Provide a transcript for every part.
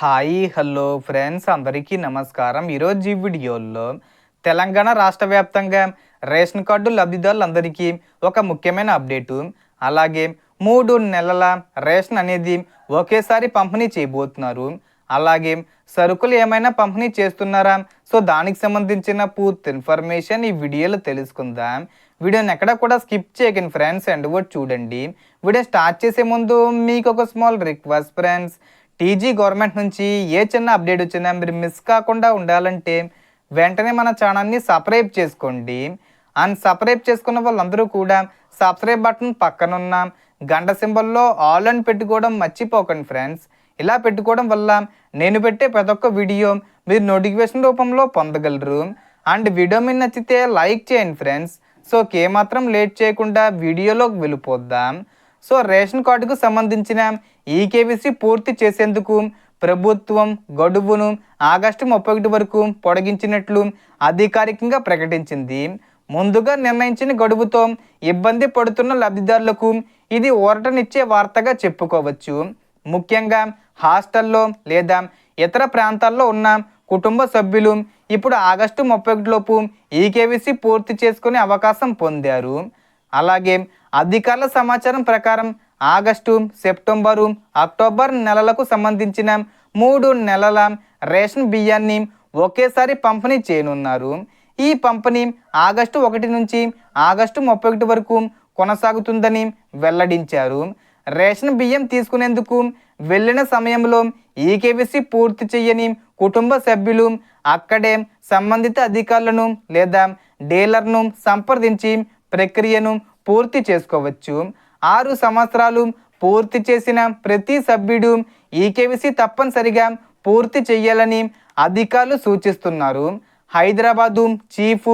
Hi hello friends అందరికీ నమస్కారం. ఈరోజు ఈ వీడియోలో తెలంగాణ రాష్ట్ర వ్యాప్తంగా రేషన్ కార్డు లబ్ధిదారులందరికీ ఒక ముఖ్యమైన అప్డేటు, అలాగే 3 నెలల రేషన్ అనేది ఒకేసారి పంపిణీ చేయబోతున్నారు. అలాగే సరుకులు ఏమైనా పంపిణీ చేస్తున్నారా? సో దానికి సంబంధించిన పూర్తి ఇన్ఫర్మేషన్ ఈ వీడియోలో తెలుసుకుందాం. వీడియోని ఎక్కడ కూడా స్కిప్ చేయకండి ఫ్రెండ్స్, అండ్ కూడా చూడండి. వీడియో స్టార్ట్ చేసే ముందు మీకు ఒక small request friends, TG government నుంచి ఏ చిన్న అప్డేట్ వచ్చినా మీరు మిస్ కాకుండా ఉండాలంటే వెంటనే మన ఛానల్ని సబ్స్క్రైబ్ చేసుకోండి. అండ్ సబ్స్క్రైబ్ చేసుకున్న వాళ్ళందరూ కూడా సబ్స్క్రైబ్ బటన్ పక్కనున్న గంట సింబల్లో ఆల్ అని పెట్టుకోవడం మర్చిపోకండి ఫ్రెండ్స్. ఇలా పెట్టుకోవడం వల్ల నేను పెట్టే ప్రతి ఒక్క వీడియో మీరు నోటిఫికేషన్ రూపంలో పొందగలరు. అండ్ వీడియో మీకు నచ్చితే లైక్ చేయండి ఫ్రెండ్స్. సో ఏమాత్రం లేట్ చేయకుండా వీడియోలోకి వెళ్ళిపోద్దాం. సో రేషన్ కార్డుకు సంబంధించిన ఈకేవీసీ పూర్తి చేసేందుకు ప్రభుత్వం గడువును ఆగస్టు 31 వరకు పొడిగించినట్లు అధికారికంగా ప్రకటించింది. ముందుగా నిర్ణయించిన గడువుతో ఇబ్బంది పడుతున్న లబ్ధిదారులకు ఇది ఊరటనిచ్చే వార్తగా చెప్పుకోవచ్చు. ముఖ్యంగా హాస్టల్లో లేదా ఇతర ప్రాంతాల్లో ఉన్న కుటుంబ సభ్యులు ఇప్పుడు ఆగస్టు 31 లోపు ఈకేవీసీ పూర్తి చేసుకునే అవకాశం పొందారు. అలాగే అధికారుల సమాచారం ప్రకారం ఆగస్టు, సెప్టెంబరు, అక్టోబర్ నెలలకు సంబంధించిన 3 నెలల రేషన్ బియ్యాన్ని ఒకేసారి పంపిణీ చేయనున్నారు. ఈ పంపిణీ ఆగస్టు 1 నుంచి ఆగస్టు 31 వరకు కొనసాగుతుందని వెల్లడించారు. రేషన్ బియ్యం తీసుకునేందుకు వెళ్ళిన సమయంలో ఈకేవీసీ పూర్తి చేయని కుటుంబ సభ్యులు అక్కడే సంబంధిత అధికారులను లేదా డీలర్ను సంప్రదించి ప్రక్రియను పూర్తి చేసుకోవచ్చు. 6 సంవత్సరాలు పూర్తి చేసిన ప్రతి సభ్యుడు ఈకేవీసీ తప్పనిసరిగా పూర్తి చేయాలని అధికారులు సూచిస్తున్నారు. హైదరాబాదు చీఫ్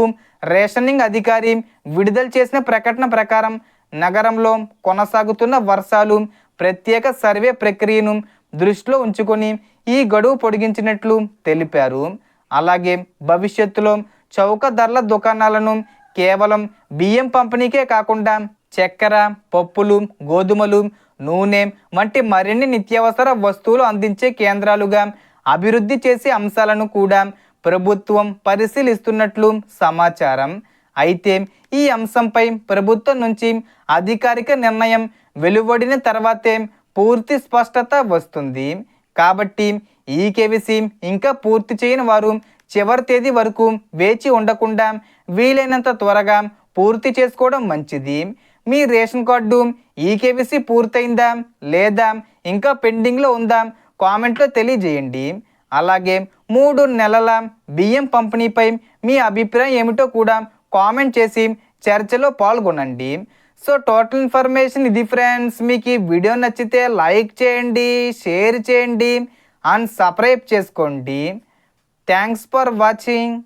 రేషనింగ్ అధికారి విడుదల చేసిన ప్రకటన ప్రకారం నగరంలో కొనసాగుతున్న వర్షాలు, ప్రత్యేక సర్వే ప్రక్రియను దృష్టిలో ఉంచుకొని ఈ గడువు పొడిగించినట్లు తెలిపారు. అలాగే భవిష్యత్తులో చౌక ధరల దుకాణాలను కేవలం బియ్యం పంపిణీకే కాకుండా చక్కెర, పప్పులు, గోధుమలు, నూనె వంటి మరిన్ని నిత్యావసర వస్తువులు అందించే కేంద్రాలుగా అభివృద్ధి చేసే అంశాలను కూడా ప్రభుత్వం పరిశీలిస్తున్నట్లు సమాచారం. అయితే ఈ అంశంపై ప్రభుత్వం నుంచి అధికారిక నిర్ణయం వెలువడిన తర్వాతే పూర్తి స్పష్టత వస్తుంది. కాబట్టి ఈకేవీసీ ఇంకా పూర్తి చేయని వారు చివరి తేదీ వరకు వేచి ఉండకుండా వీలైనంత త్వరగా పూర్తి చేసుకోవడం మంచిది. మీ రేషన్ కార్డు ఈకేవీసీ పూర్తయిందా లేదా ఇంకా పెండింగ్లో ఉందా కామెంట్లో తెలియజేయండి. అలాగే 3 నెలల బియ్యం పంపిణీపై మీ అభిప్రాయం ఏమిటో కూడా కామెంట్ చేసి చర్చలో పాల్గొనండి. సో టోటల్ ఇన్ఫర్మేషన్ ఇది ఫ్రెండ్స్. మీకు ఈ వీడియో నచ్చితే లైక్ చేయండి, షేర్ చేయండి అండ్ సబ్స్క్రైబ్ చేసుకోండి. Thanks for watching.